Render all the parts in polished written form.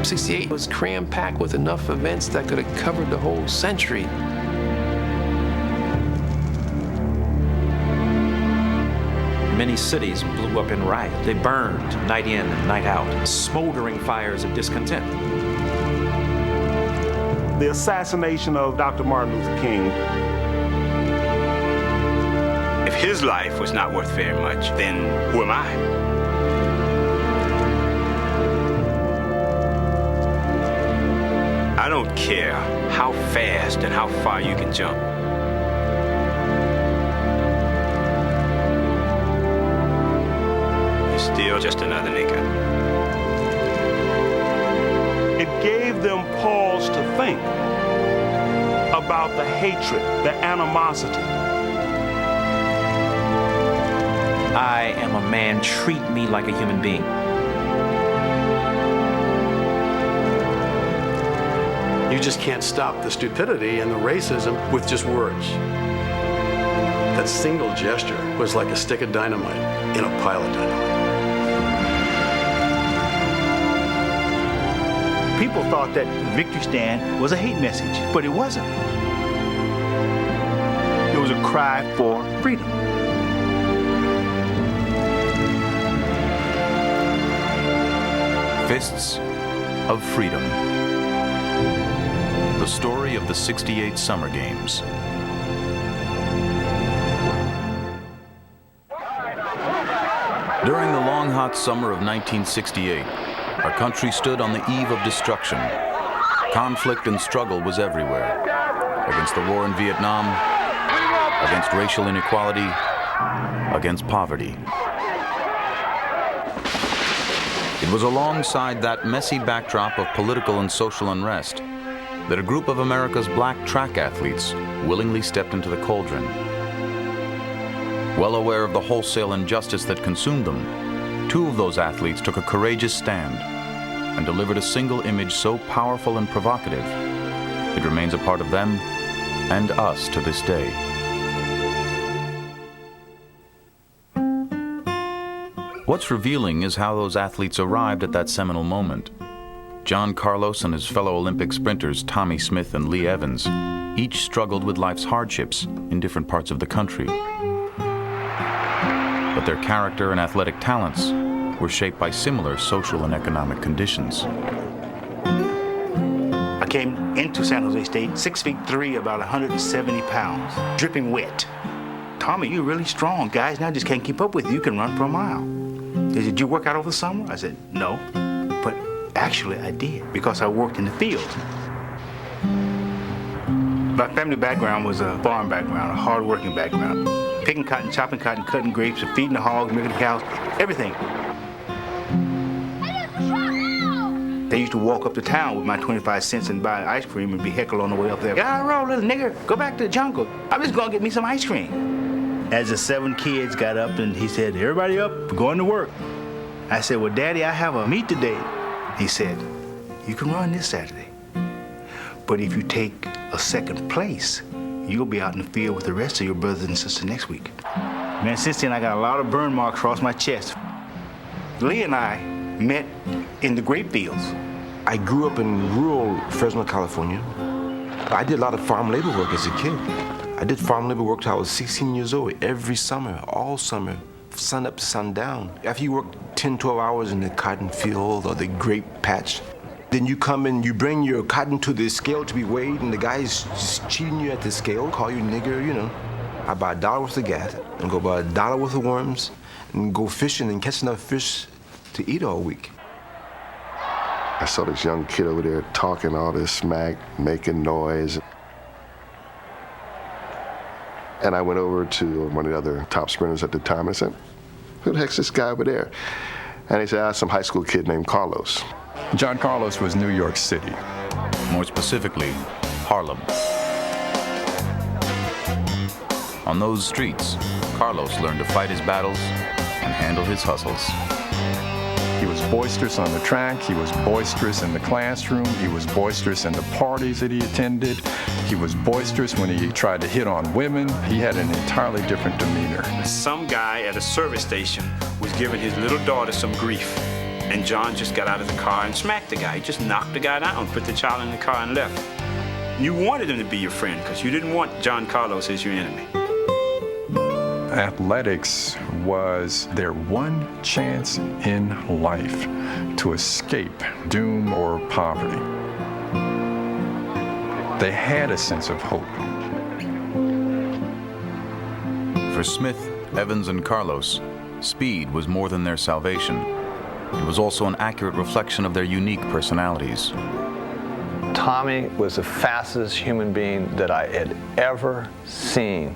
'68 was cram-packed with enough events that could have covered the whole century. Many cities blew up in riot. They burned night in and night out, smoldering fires of discontent. The assassination of Dr. Martin Luther King. If his life was not worth very much, then who am I? I don't care how fast and how far you can jump. You're still just another nigga. It gave them pause to think about the hatred, the animosity. I am a man. Treat me like a human being. You just can't stop the stupidity and the racism with just words. That single gesture was like a stick of dynamite in a pile of dynamite. People thought that Victory Stand was a hate message, but it wasn't. It was a cry for freedom. Fists of Freedom. The story of the '68 Summer Games. During the long, hot summer of 1968, our country stood on the eve of destruction. Conflict and struggle was everywhere. Against the war in Vietnam, against racial inequality, against poverty. It was alongside that messy backdrop of political and social unrest that a group of America's black track athletes willingly stepped into the cauldron. Well aware of the wholesale injustice that consumed them, two of those athletes took a courageous stand and delivered a single image so powerful and provocative, it remains a part of them and us to this day. What's revealing is how those athletes arrived at that seminal moment. John Carlos and his fellow Olympic sprinters Tommy Smith and Lee Evans each struggled with life's hardships in different parts of the country. But their character and athletic talents were shaped by similar social and economic conditions. I came into San Jose State 6'3", about 170 pounds, dripping wet. Tommy, you're really strong. Guys now just can't keep up with you. You can run for a mile. They said, did you work out over the summer? I said, no. But actually, I did, because I worked in the field. My family background was a farm background, a hard-working background. Picking cotton, chopping cotton, cutting grapes, feeding the hogs, milking the cows, everything. They used to walk up to town with my 25 cents and buy ice cream and be heckled on the way up there. Yeah, roll, little nigger, go back to the jungle. I'm just gonna get me some ice cream. As the 7 kids got up and he said, everybody up, we're going to work. I said, well, Daddy, I have a meet today. He said, you can run this Saturday, but if you take a second place, you'll be out in the field with the rest of your brothers and sisters next week. Man, since then I got a lot of burn marks across my chest. Lee and I met in the grape fields. I grew up in rural Fresno, California. I did a lot of farm labor work as a kid. I did farm labor work till I was 16 years old, every summer, all summer, sun up to sundown. After you work 10, 12 hours in the cotton field or the grape patch, then you come and you bring your cotton to the scale to be weighed, and the guy's just cheating you at the scale, call you nigger, you know. I buy $1 worth of gas and go buy $1 worth of worms and go fishing and catch enough fish to eat all week. I saw this young kid over there talking all this smack, making noise. And I went over to one of the other top sprinters at the time and I said, who the heck's this guy over there? And he said, some high school kid named Carlos. John Carlos was New York City. More specifically, Harlem. On those streets, Carlos learned to fight his battles and handle his hustles. He was boisterous on the track, he was boisterous in the classroom, he was boisterous in the parties that he attended, he was boisterous when he tried to hit on women. He had an entirely different demeanor. Some guy at a service station was giving his little daughter some grief. And John just got out of the car and smacked the guy. He just knocked the guy down, put the child in the car and left. You wanted him to be your friend because you didn't want John Carlos as your enemy. Athletics was their one chance in life to escape doom or poverty. They had a sense of hope. For Smith, Evans, and Carlos, speed was more than their salvation. It was also an accurate reflection of their unique personalities. Tommy was the fastest human being that I had ever seen.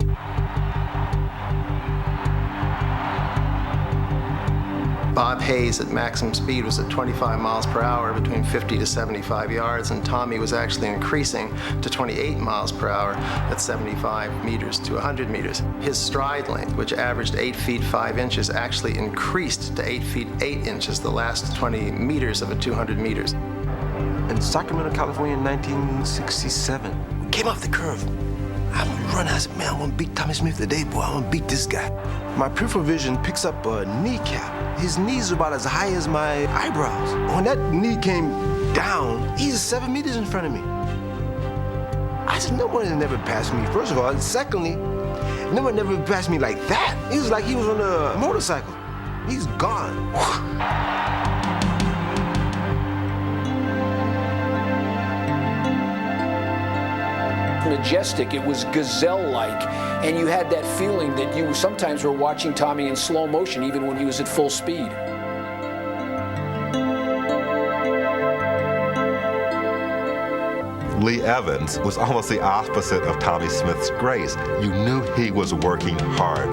Bob Hayes at maximum speed was at 25 miles per hour between 50 to 75 yards, and Tommy was actually increasing to 28 miles per hour at 75 meters to 100 meters. His stride length, which averaged 8 feet 5 inches, actually increased to 8 feet 8 inches the last 20 meters of a 200 meters. In Sacramento, California in 1967, we came off the curve. I want to run. I said, man, I want to beat Tommy Smith today, boy. I want to beat this guy. My peripheral vision picks up a kneecap. His knees are about as high as my eyebrows. When that knee came down, he's 7 meters in front of me. I said, no one has never passed me, first of all. And secondly, no one never passed me like that. He was like he was on a motorcycle. He's gone. Majestic, it was gazelle-like, and you had that feeling that you sometimes were watching Tommy in slow motion even when he was at full speed. Lee Evans was almost the opposite of Tommy Smith's grace. You knew he was working hard.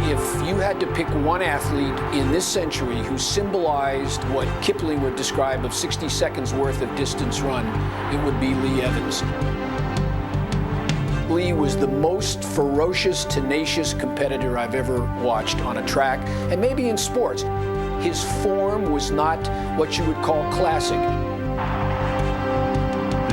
If you had to pick one athlete in this century who symbolized what Kipling would describe of 60 seconds worth of distance run, it would be Lee Evans. Lee was the most ferocious, tenacious competitor I've ever watched on a track, and maybe in sports. His form was not what you would call classic.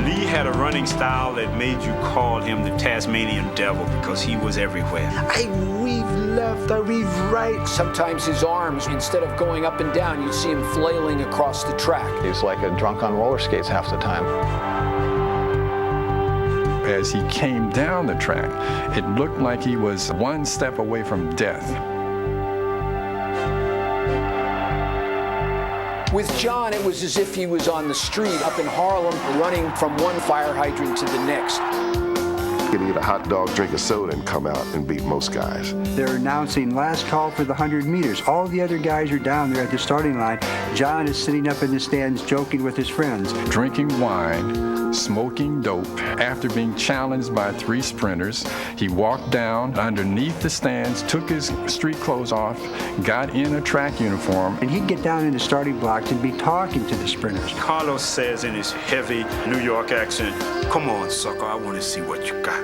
Lee had a running style that made you call him the Tasmanian devil because he was everywhere. I weave left, I weave right. Sometimes his arms, instead of going up and down, you'd see him flailing across the track. He was like a drunk on roller skates half the time. As he came down the track, it looked like he was one step away from death. With John, it was as if he was on the street up in Harlem, running from one fire hydrant to the next. You could eat a hot dog, drink a soda, and come out and beat most guys. They're announcing last call for the 100 meters. All the other guys are down there at the starting line. John is sitting up in the stands joking with his friends. Drinking wine, smoking dope. After being challenged by 3 sprinters, he walked down underneath the stands, took his street clothes off, got in a track uniform. And he'd get down in the starting blocks and be talking to the sprinters. Carlos says in his heavy New York accent, "Come on, sucker, I want to see what you got."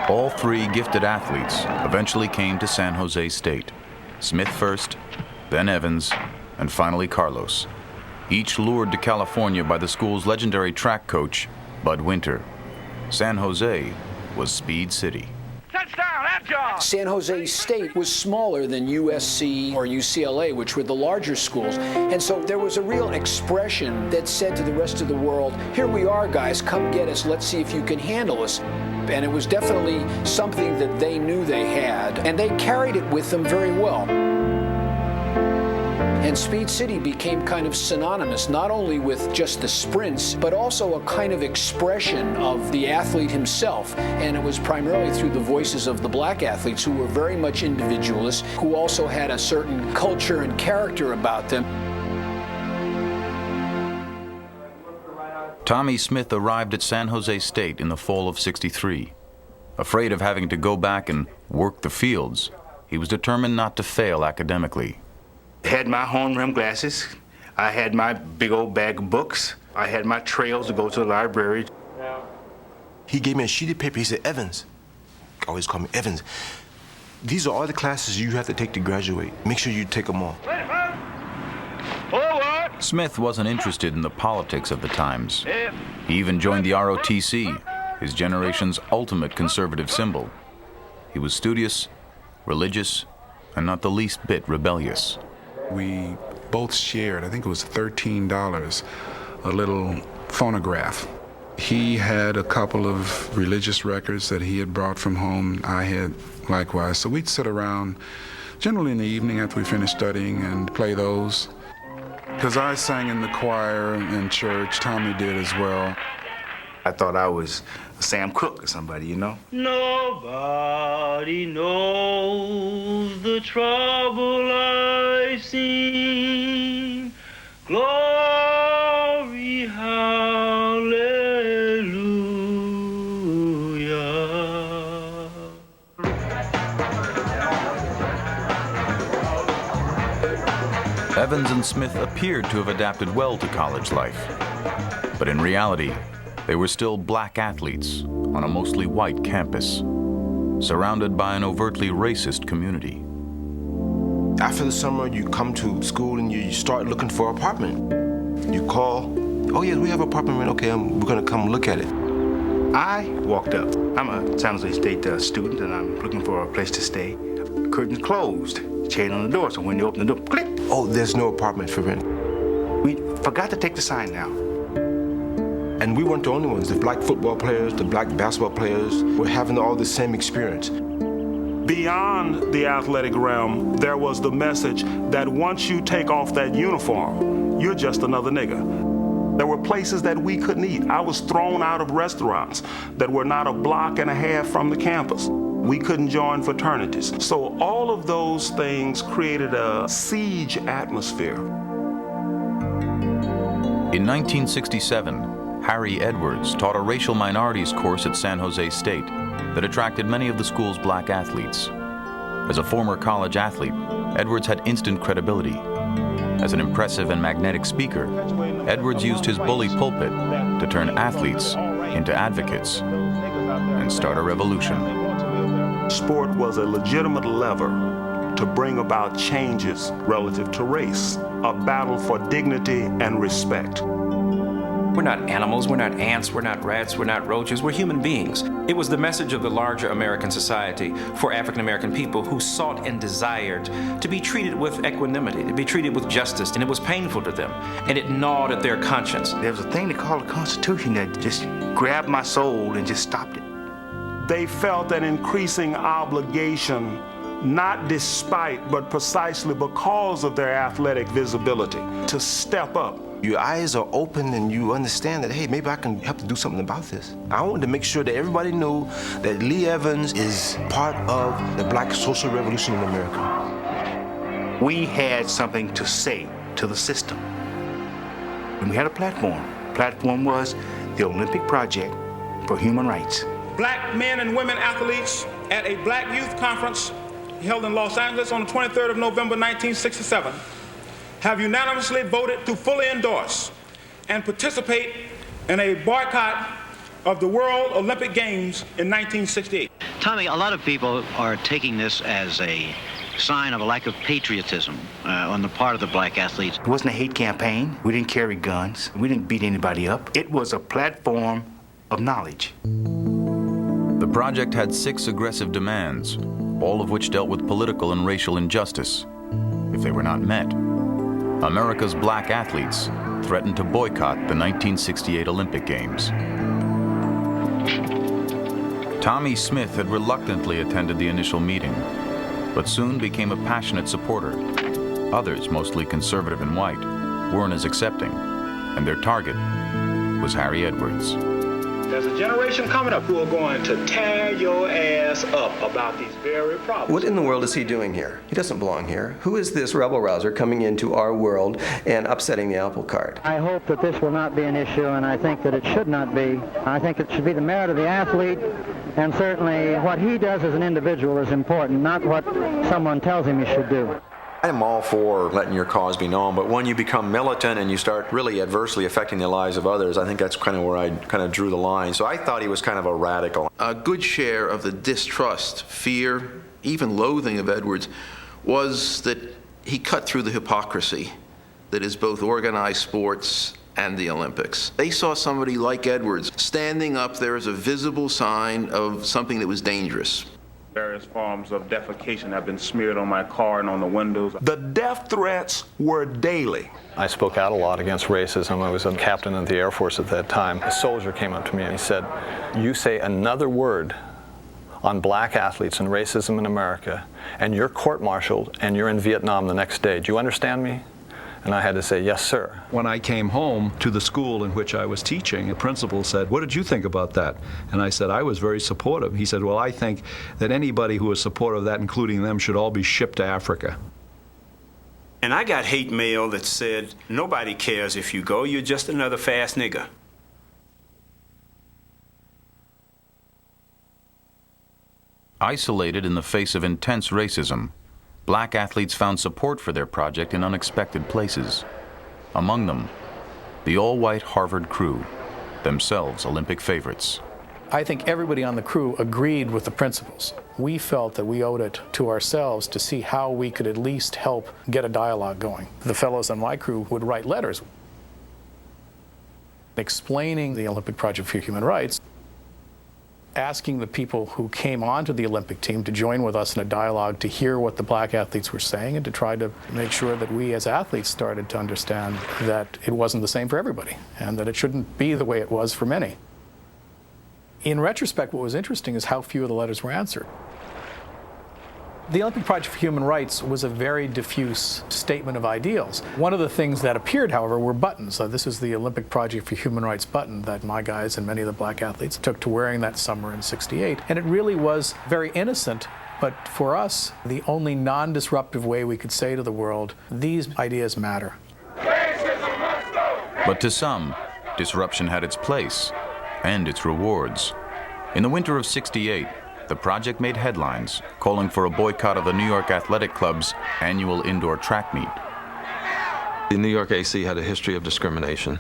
All 3 gifted athletes eventually came to San Jose State. Smith first, then Evans, and finally Carlos. Each lured to California by the school's legendary track coach, Bud Winter. San Jose was Speed City. San Jose State was smaller than USC or UCLA, which were the larger schools. And so there was a real expression that said to the rest of the world, here we are, guys, come get us, let's see if you can handle us. And it was definitely something that they knew they had, and they carried it with them very well. And Speed City became kind of synonymous, not only with just the sprints, but also a kind of expression of the athlete himself. And it was primarily through the voices of the black athletes, who were very much individualists, who also had a certain culture and character about them. Tommy Smith arrived at San Jose State in the fall of '63. Afraid of having to go back and work the fields, he was determined not to fail academically. Had my horn rim glasses. I had my big old bag of books. I had my trails to go to the library. He gave me a sheet of paper. He said, Evans, always call me Evans. These are all the classes you have to take to graduate. Make sure you take them all. Smith wasn't interested in the politics of the times. He even joined the ROTC, his generation's ultimate conservative symbol. He was studious, religious, and not the least bit rebellious. We both shared, I think it was $13, a little phonograph. He had a couple of religious records that he had brought from home. I had likewise. So we'd sit around, generally in the evening after we finished studying, and play those. Because I sang in the choir in church, Tommy did as well. I thought I was Sam Cooke or somebody, you know? Nobody knows the trouble I've seen. Glory, hallelujah. Evans and Smith appeared to have adapted well to college life, but in reality, they were still black athletes on a mostly white campus, surrounded by an overtly racist community. After the summer, you come to school and you start looking for an apartment. You call, oh yes, we have an apartment, okay, we're gonna come look at it. I walked up. I'm a San Jose State student, and I'm looking for a place to stay. Curtain closed, chain on the door, so when you open the door, click. Oh, there's no apartment for rent. We forgot to take the sign down. And we weren't the only ones. The black football players, the black basketball players were having all the same experience. Beyond the athletic realm, there was the message that once you take off that uniform, you're just another nigger. There were places that we couldn't eat. I was thrown out of restaurants that were not a block and a half from the campus. We couldn't join fraternities. So all of those things created a siege atmosphere. In 1967, Harry Edwards taught a racial minorities course at San Jose State that attracted many of the school's black athletes. As a former college athlete, Edwards had instant credibility. As an impressive and magnetic speaker, Edwards used his bully pulpit to turn athletes into advocates and start a revolution. Sport was a legitimate lever to bring about changes relative to race, a battle for dignity and respect. We're not animals, we're not ants, we're not rats, we're not roaches, we're human beings. It was the message of the larger American society for African American people who sought and desired to be treated with equanimity, to be treated with justice, and it was painful to them, and it gnawed at their conscience. There was a thing they called the Constitution that just grabbed my soul and just stopped it. They felt an increasing obligation, not despite, but precisely because of their athletic visibility, to step up. Your eyes are open and you understand that, hey, maybe I can help to do something about this. I wanted to make sure that everybody knew that Lee Evans is part of the black social revolution in America. We had something to say to the system. And we had a platform. The platform was the Olympic Project for Human Rights. Black men and women athletes at a Black Youth Conference held in Los Angeles on the 23rd of November, 1967, have unanimously voted to fully endorse and participate in a boycott of the World Olympic Games in 1968. Tommy, a lot of people are taking this as a sign of a lack of patriotism on the part of the black athletes. It wasn't a hate campaign. We didn't carry guns. We didn't beat anybody up. It was a platform of knowledge. The project had 6 aggressive demands, all of which dealt with political and racial injustice. If they were not met, America's black athletes threatened to boycott the 1968 Olympic Games. Tommy Smith had reluctantly attended the initial meeting, but soon became a passionate supporter. Others, mostly conservative and white, weren't as accepting, and their target was Harry Edwards. There's a generation coming up who are going to tear your ass up about these very problems. What in the world is he doing here? He doesn't belong here. Who is this rebel-rouser coming into our world and upsetting the apple cart? I hope that this will not be an issue, and I think that it should not be. I think it should be the merit of the athlete, and certainly what he does as an individual is important, not what someone tells him he should do. I'm all for letting your cause be known, but when you become militant and you start really adversely affecting the lives of others, I think that's kind of where I kind of drew the line. So I thought he was kind of a radical. A good share of the distrust, fear, even loathing of Edwards was that he cut through the hypocrisy that is both organized sports and the Olympics. They saw somebody like Edwards standing up there as a visible sign of something that was dangerous. Various forms of defecation have been smeared on my car and on the windows. The death threats were daily. I spoke out a lot against racism. I was a captain of the Air Force at that time. A soldier came up to me and he said, "You say another word on black athletes and racism in America, and you're court-martialed and you're in Vietnam the next day. Do you understand me?" And I had to say, "Yes, sir." When I came home to the school in which I was teaching, the principal said, "What did you think about that?" And I said, "I was very supportive." He said, "Well, I think that anybody who is supportive of that, including them, should all be shipped to Africa." And I got hate mail that said, "Nobody cares if you go, you're just another fast nigger." Isolated in the face of intense racism, black athletes found support for their project in unexpected places. Among them, the all-white Harvard crew, themselves Olympic favorites. I think everybody on the crew agreed with the principles. We felt that we owed it to ourselves to see how we could at least help get a dialogue going. The fellows on my crew would write letters explaining the Olympic Project for Human Rights, asking the people who came onto the Olympic team to join with us in a dialogue to hear what the black athletes were saying and to try to make sure that we as athletes started to understand that it wasn't the same for everybody and that it shouldn't be the way it was for many. In retrospect, what was interesting is how few of the letters were answered. The Olympic Project for Human Rights was a very diffuse statement of ideals. One of the things that appeared, however, were buttons. This is the Olympic Project for Human Rights button that my guys and many of the black athletes took to wearing that summer in '68. And it really was very innocent, but for us, the only non-disruptive way we could say to the world, these ideas matter. But to some, disruption had its place and its rewards. In the winter of '68, the project made headlines, calling for a boycott of the New York Athletic Club's annual indoor track meet. The New York AC had a history of discrimination.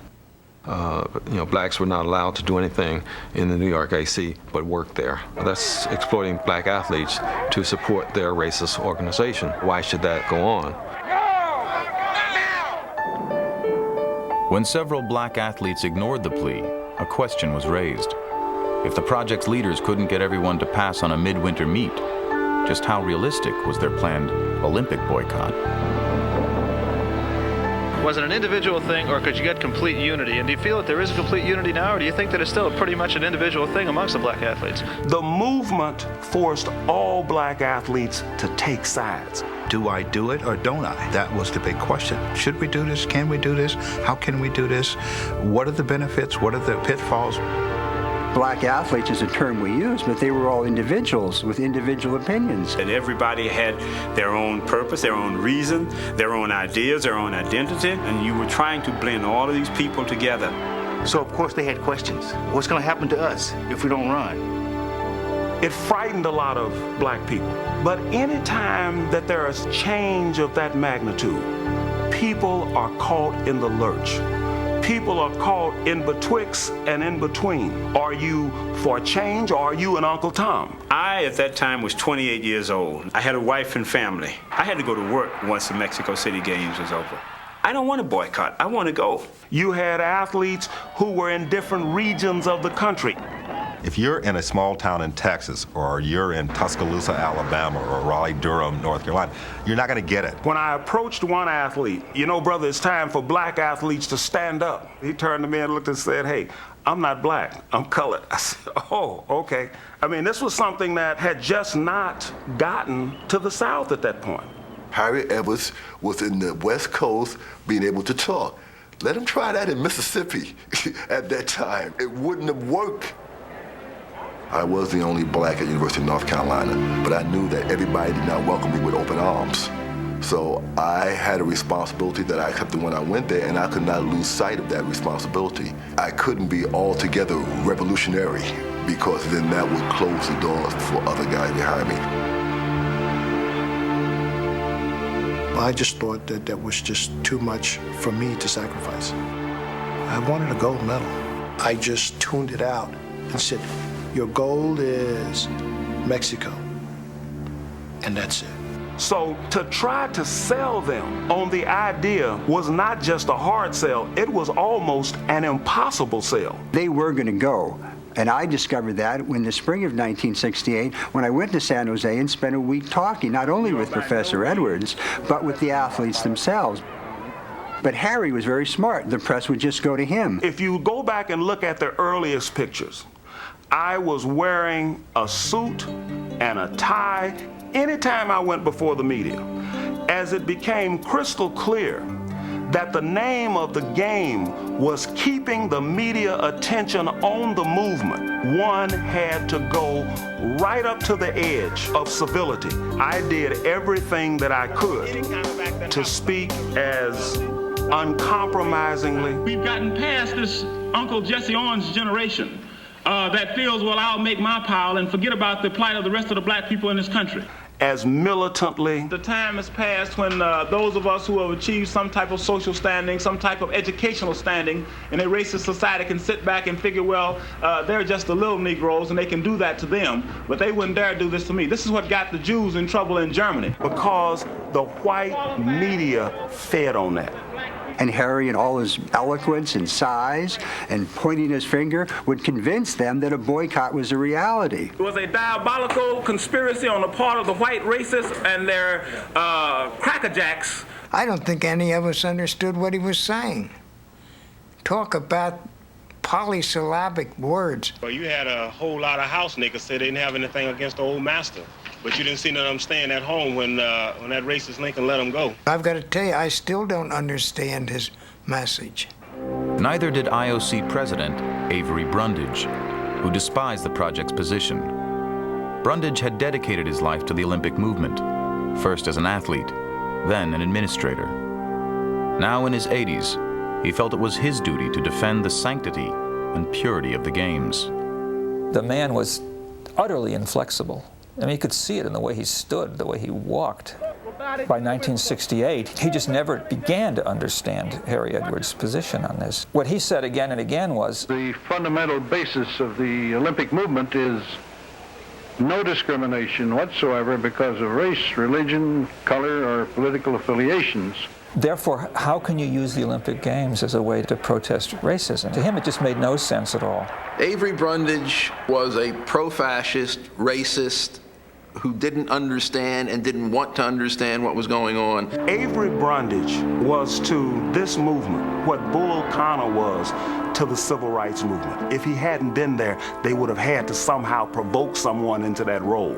Blacks were not allowed to do anything in the New York AC but work there. That's exploiting black athletes to support their racist organization. Why should that go on? When several black athletes ignored the plea, a question was raised. If the project's leaders couldn't get everyone to pass on a midwinter meet, just how realistic was their planned Olympic boycott? Was it an individual thing, or could you get complete unity? And do you feel that there is a complete unity now, or do you think that it's still pretty much an individual thing amongst the black athletes? The movement forced all black athletes to take sides. Do I do it or don't I? That was the big question. Should we do this? Can we do this? How can we do this? What are the benefits? What are the pitfalls? Black athletes is a term we use, but they were all individuals with individual opinions. And everybody had their own purpose, their own reason, their own ideas, their own identity, and you were trying to blend all of these people together. So of course they had questions. What's going to happen to us if we don't run? It frightened a lot of black people. But any time that there is change of that magnitude, people are caught in the lurch. People are caught in betwixt and in between. Are you for change or are you an Uncle Tom? I, at that time, was 28 years old. I had a wife and family. I had to go to work once the Mexico City Games was over. I don't want to boycott. I want to go. You had athletes who were in different regions of the country. If you're in a small town in Texas, or you're in Tuscaloosa, Alabama, or Raleigh-Durham, North Carolina, you're not going to get it. When I approached one athlete, brother, it's time for black athletes to stand up. He turned to me and looked and said, "Hey, I'm not black, I'm colored." I said, "Oh, okay." This was something that had just not gotten to the South at that point. Harry Edwards was in the West Coast being able to talk. Let him try that in Mississippi at that time. It wouldn't have worked. I was the only black at University of North Carolina, but I knew that everybody did not welcome me with open arms. So I had a responsibility that I accepted when I went there, and I could not lose sight of that responsibility. I couldn't be altogether revolutionary, because then that would close the doors for other guys behind me. I just thought that that was just too much for me to sacrifice. I wanted a gold medal. I just tuned it out and said, your goal is Mexico, and that's it. So to try to sell them on the idea was not just a hard sell, it was almost an impossible sell. They were going to go. And I discovered that in the spring of 1968 when I went to San Jose and spent a week talking not only with Professor Edwards, but with the athletes themselves. But Harry was very smart. The press would just go to him. If you go back and look at the earliest pictures, I was wearing a suit and a tie anytime I went before the media. As it became crystal clear that the name of the game was keeping the media attention on the movement, one had to go right up to the edge of civility. I did everything that I could to speak as uncompromisingly. We've gotten past this Uncle Jesse Owens generation that feels, well, I'll make my pile and forget about the plight of the rest of the black people in this country. As militantly. The time has passed when those of us who have achieved some type of social standing, some type of educational standing in a racist society can sit back and figure, well, they're just the little Negroes and they can do that to them, but they wouldn't dare do this to me. This is what got the Jews in trouble in Germany. Because the white media fed on that. And Harry, in all his eloquence and size and pointing his finger, would convince them that a boycott was a reality. It was a diabolical conspiracy on the part of the white racists and their crackerjacks. I don't think any of us understood what he was saying. Talk about polysyllabic words. Well, you had a whole lot of house niggas say they didn't have anything against the old master. But you didn't see none of them staying at home when that racist Lincoln let them go. I've got to tell you, I still don't understand his message. Neither did IOC President Avery Brundage, who despised the project's position. Brundage had dedicated his life to the Olympic movement, first as an athlete, then an administrator. Now in his 80s, he felt it was his duty to defend the sanctity and purity of the Games. The man was utterly inflexible. I mean, you could see it in the way he stood, the way he walked. By 1968, he just never began to understand Harry Edwards' position on this. What he said again and again was, the fundamental basis of the Olympic movement is no discrimination whatsoever because of race, religion, color, or political affiliations. Therefore, how can you use the Olympic Games as a way to protest racism? To him, it just made no sense at all. Avery Brundage was a pro-fascist, racist, who didn't understand and didn't want to understand what was going on. Avery Brundage was to this movement what Bull Connor was to the civil rights movement. If he hadn't been there, they would have had to somehow provoke someone into that role.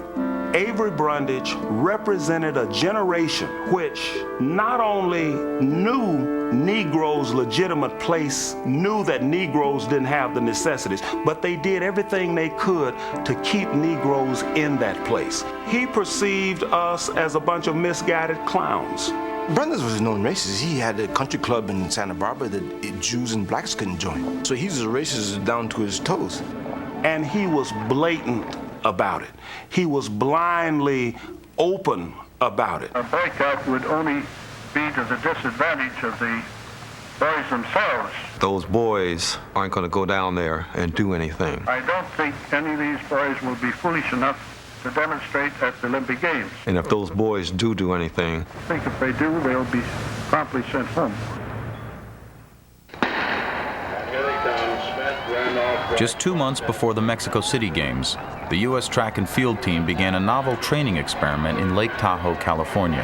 Avery Brundage represented a generation which not only knew Negroes' legitimate place, knew that Negroes didn't have the necessities, but they did everything they could to keep Negroes in that place. He perceived us as a bunch of misguided clowns. Brundage was a known racist. He had a country club in Santa Barbara that Jews and blacks couldn't join. So he's a racist down to his toes. And he was blatant about it. He was blindly open about it. A boycott would only be to the disadvantage of the boys themselves. Those boys aren't going to go down there and do anything. I don't think any of these boys will be foolish enough to demonstrate at the Olympic Games. And if those boys do anything, I think if they do, they'll be promptly sent home. Just 2 months before the Mexico City Games, the U.S. track and field team began a novel training experiment in Lake Tahoe, California.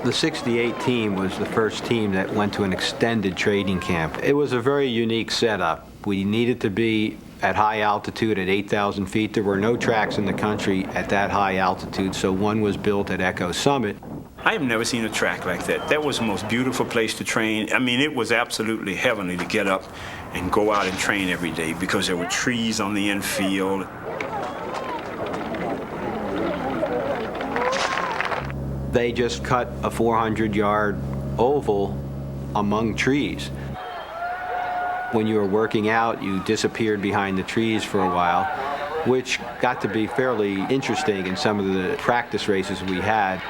The 68 team was the first team that went to an extended training camp. It was a very unique setup. We needed to be at high altitude at 8,000 feet. There were no tracks in the country at that high altitude, so one was built at Echo Summit. I have never seen a track like that. That was the most beautiful place to train. I mean, it was absolutely heavenly to get up and go out and train every day because there were trees on the infield. They just cut a 400-yard oval among trees. When you were working out, you disappeared behind the trees for a while, which got to be fairly interesting in some of the practice races we had.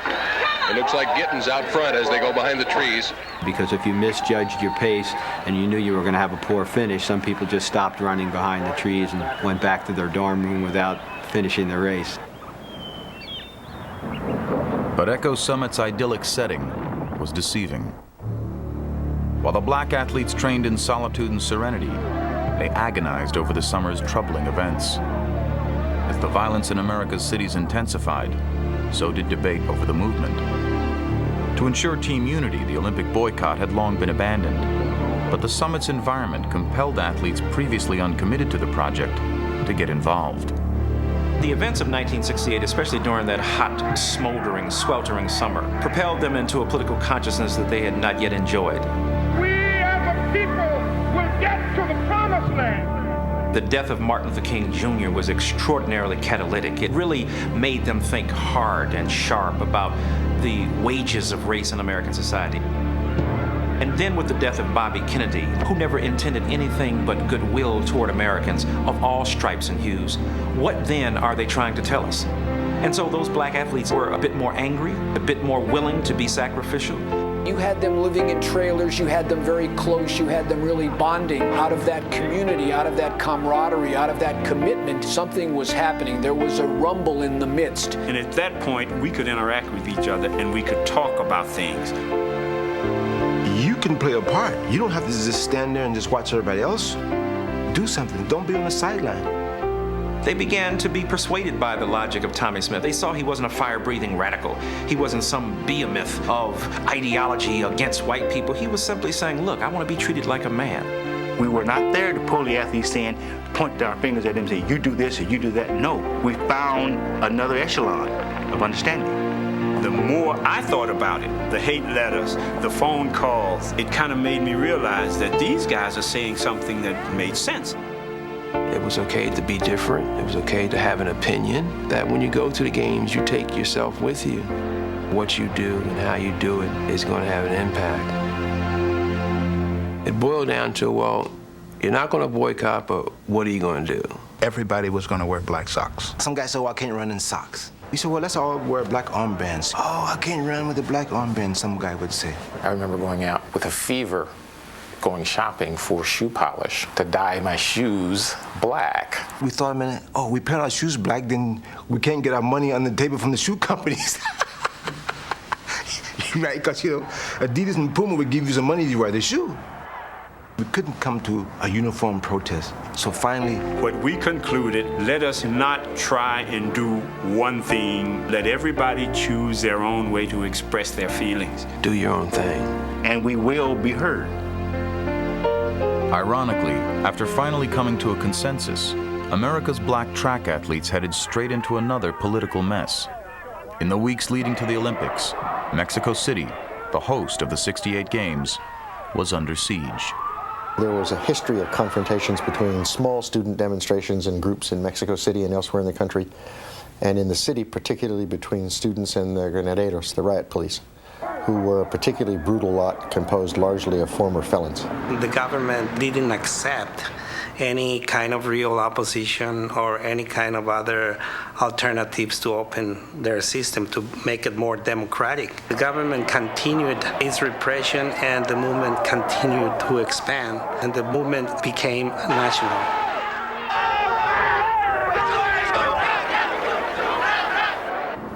It looks like Gitten's out front as they go behind the trees. Because if you misjudged your pace and you knew you were going to have a poor finish, some people just stopped running behind the trees and went back to their dorm room without finishing the race. But Echo Summit's idyllic setting was deceiving. While the black athletes trained in solitude and serenity, They agonized over the summer's troubling events. As the violence in America's cities intensified, so did debate over the movement. To ensure team unity, the Olympic boycott had long been abandoned, but the summit's environment compelled athletes previously uncommitted to the project to get involved. The events of 1968, especially during that hot, smoldering, sweltering summer, propelled them into a political consciousness that they had not yet enjoyed. We as a people will get to the promised land. The death of Martin Luther King Jr. was extraordinarily catalytic. It really made them think hard and sharp about the wages of race in American society. And then with the death of Bobby Kennedy, who never intended anything but goodwill toward Americans of all stripes and hues, what then are they trying to tell us? And so those black athletes were a bit more angry, a bit more willing to be sacrificial. You had them living in trailers, you had them very close, you had them really bonding. Out of that community, out of that camaraderie, out of that commitment, something was happening. There was a rumble in the midst. And at that point, we could interact with each other and we could talk about things. You can play a part. You don't have to just stand there and just watch everybody else. Do something. Don't be on the sideline. They began to be persuaded by the logic of Tommie Smith. They saw he wasn't a fire-breathing radical. He wasn't some behemoth of ideology against white people. He was simply saying, look, I want to be treated like a man. We were not there to pull the athletes in, point our fingers at them and say, you do this or you do that. No, we found another echelon of understanding. The more I thought about it, the hate letters, the phone calls, it kind of made me realize that these guys are saying something that made sense. It was okay to be different. It was okay to have an opinion. That when you go to the games, you take yourself with you. What you do and how you do it is going to have an impact. It boiled down to, well, you're not going to boycott, but what are you going to do? Everybody was going to wear black socks. Some guy said, well, I can't run in socks. We said, well, let's all wear black armbands. Oh, I can't run with a black armband, some guy would say. I remember going out with a fever, going shopping for shoe polish to dye my shoes black. We thought a minute, oh, we paint our shoes black, then we can't get our money on the table from the shoe companies. Right, because, you know, Adidas and Puma would give you some money to wear the shoe. We couldn't come to a uniform protest. So finally, what we concluded, let us not try and do one thing. Let everybody choose their own way to express their feelings. Do your own thing. And we will be heard. Ironically, after finally coming to a consensus, America's black track athletes headed straight into another political mess. In the weeks leading to the Olympics, Mexico City, the host of the '68 Games, was under siege. There was a history of confrontations between small student demonstrations and groups in Mexico City and elsewhere in the country, and in the city, particularly between students and the Granaderos, the riot police, who were a particularly brutal lot composed largely of former felons. The government didn't accept any kind of real opposition or any kind of other alternatives to open their system to make it more democratic. The government continued its repression and the movement continued to expand and the movement became national.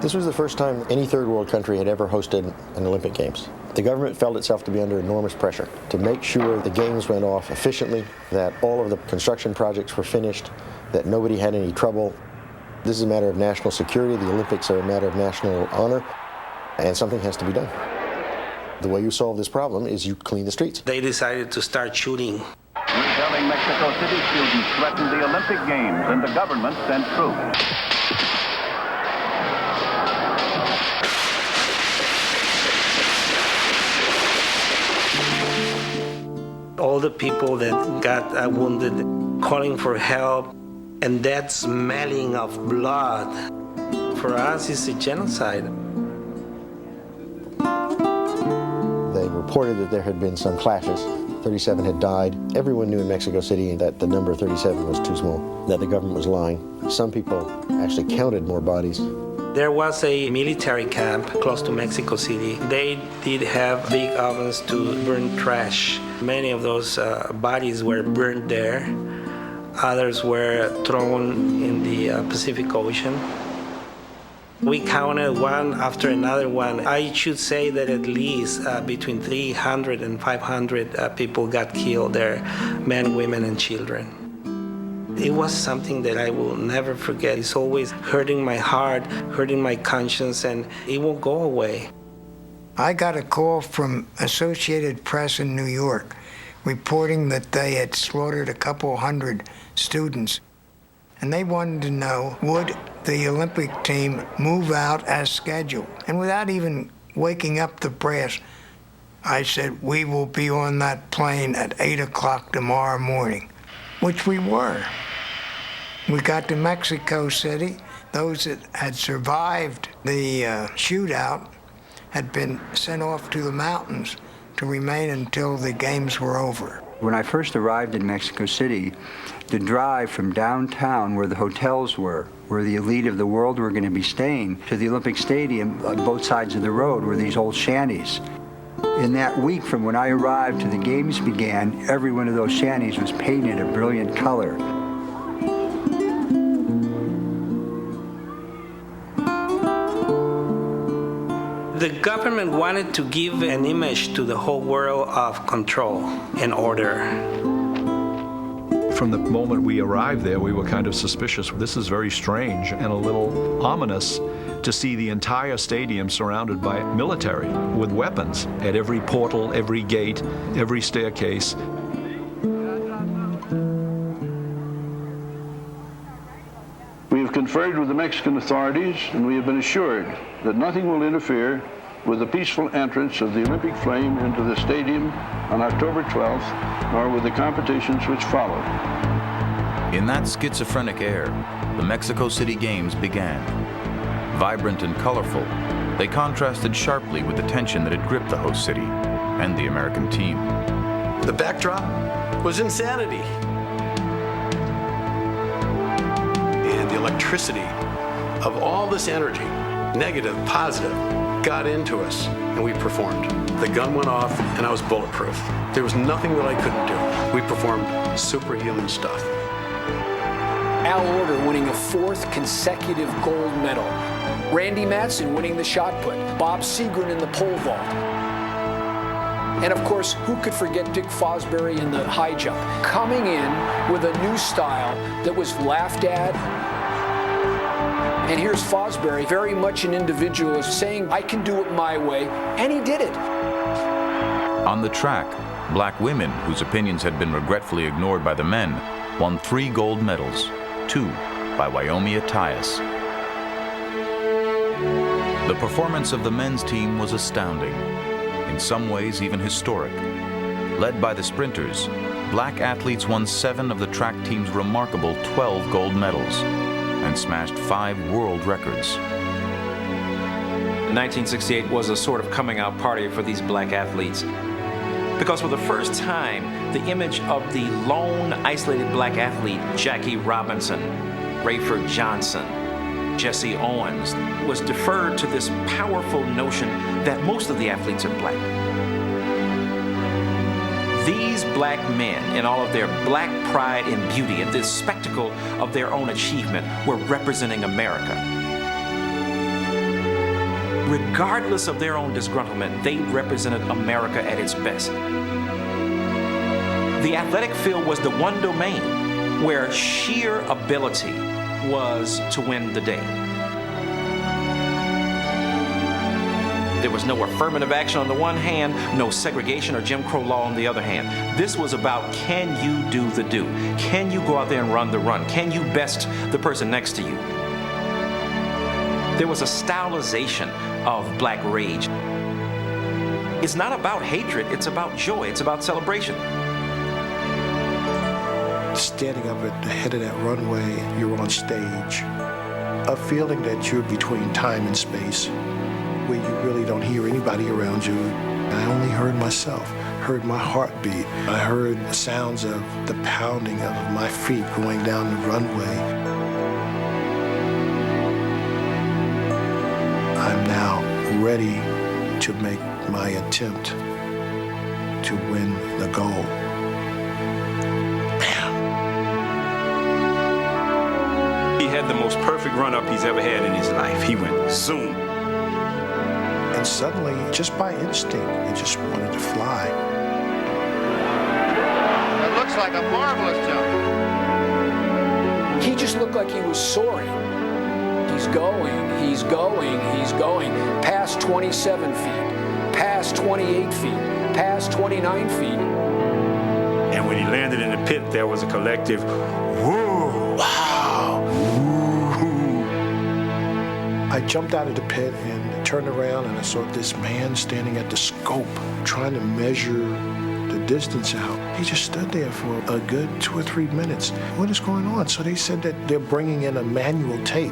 This was the first time any third world country had ever hosted an Olympic Games. The government felt itself to be under enormous pressure to make sure the games went off efficiently, that all of the construction projects were finished, that nobody had any trouble. This is a matter of national security. The Olympics are a matter of national honor, and something has to be done. The way you solve this problem is you clean the streets. They decided to start shooting. Rebelling Mexico City students threatened the Olympic Games, and the government sent troops. All the people that got wounded, calling for help, and that smelling of blood, for us is a genocide. They reported that there had been some clashes. 37 had died. Everyone knew in Mexico City that the number 37 was too small, that the government was lying. Some people actually counted more bodies. There was a military camp close to Mexico City. They did have big ovens to burn trash. Many of those bodies were burned there. Others were thrown in the Pacific Ocean. We counted one after another one. I should say that at least between 300 and 500 people got killed there, men, women, and children. It was something that I will never forget. It's always hurting my heart, hurting my conscience, and it won't go away. I got a call from Associated Press in New York reporting that they had slaughtered a couple hundred students. And they wanted to know, would the Olympic team move out as scheduled? And without even waking up the brass, I said, we will be on that plane at 8 o'clock tomorrow morning, which we were. We got to Mexico City. Those that had survived the shootout had been sent off to the mountains to remain until the games were over. When I first arrived in Mexico City, the drive from downtown where the hotels were, where the elite of the world were going to be staying, to the Olympic Stadium on both sides of the road were these old shanties. In that week from when I arrived to the games began, every one of those shanties was painted a brilliant color. The government wanted to give an image to the whole world of control and order. From the moment we arrived there, we were kind of suspicious. This is very strange and a little ominous to see the entire stadium surrounded by military with weapons at every portal, every gate, every staircase. We have conferred with the Mexican authorities, and we have been assured that nothing will interfere with the peaceful entrance of the Olympic flame into the stadium on October 12th, nor with the competitions which followed. In that schizophrenic air, the Mexico City Games began. Vibrant and colorful, they contrasted sharply with the tension that had gripped the host city and the American team. The backdrop was insanity. And the electricity of all this energy, negative, positive, got into us, and we performed. The gun went off, and I was bulletproof. There was nothing that I couldn't do. We performed superhuman stuff. Al Order winning a 4th consecutive gold medal. Randy Matson winning the shot put. Bob Seagren in the pole vault. And of course, who could forget Dick Fosbury in the high jump? Coming in with a new style that was laughed at. And here's Fosbury, very much an individualist, saying, I can do it my way, and he did it. On the track, black women, whose opinions had been regretfully ignored by the men, won 3 gold medals, 2 by Wyomia Tyus. The performance of the men's team was astounding, in some ways even historic. Led by the sprinters, black athletes won 7 of the track team's remarkable 12 gold medals and smashed 5 world records. 1968 was a sort of coming out party for these black athletes, because for the first time, the image of the lone, isolated black athlete, Jackie Robinson, Rayford Johnson, Jesse Owens, was deferred to this powerful notion that most of the athletes are black. These black men, in all of their black pride and beauty, and this spectacle of their own achievement, were representing America. Regardless of their own disgruntlement, they represented America at its best. The athletic field was the one domain where sheer ability was to win the day. There was no affirmative action on the one hand, no segregation or Jim Crow law on the other hand. This was about, can you do the do? Can you go out there and run the run? Can you best the person next to you? There was a stylization of black rage. It's not about hatred, it's about joy, it's about celebration. Standing up at the head of that runway, you're on stage. A feeling that you're between time and space, where you really don't hear anybody around you. I only heard myself, heard my heartbeat. I heard the sounds of the pounding of my feet going down the runway. I'm now ready to make my attempt to win the gold. He had the most perfect run-up he's ever had in his life. He went zoom. And suddenly, just by instinct, I just wanted to fly. It looks like a marvelous jump. He just looked like he was soaring. He's going, he's going, he's going, past 27 feet, past 28 feet, past 29 feet. And when he landed in the pit, there was a collective, whoa, wow, woo. I jumped out of the pit and turned around, and I saw this man standing at the scope trying to measure the distance out. He just stood there for a good 2 or 3 minutes. What is going on? So they said that they're bringing in a manual tape.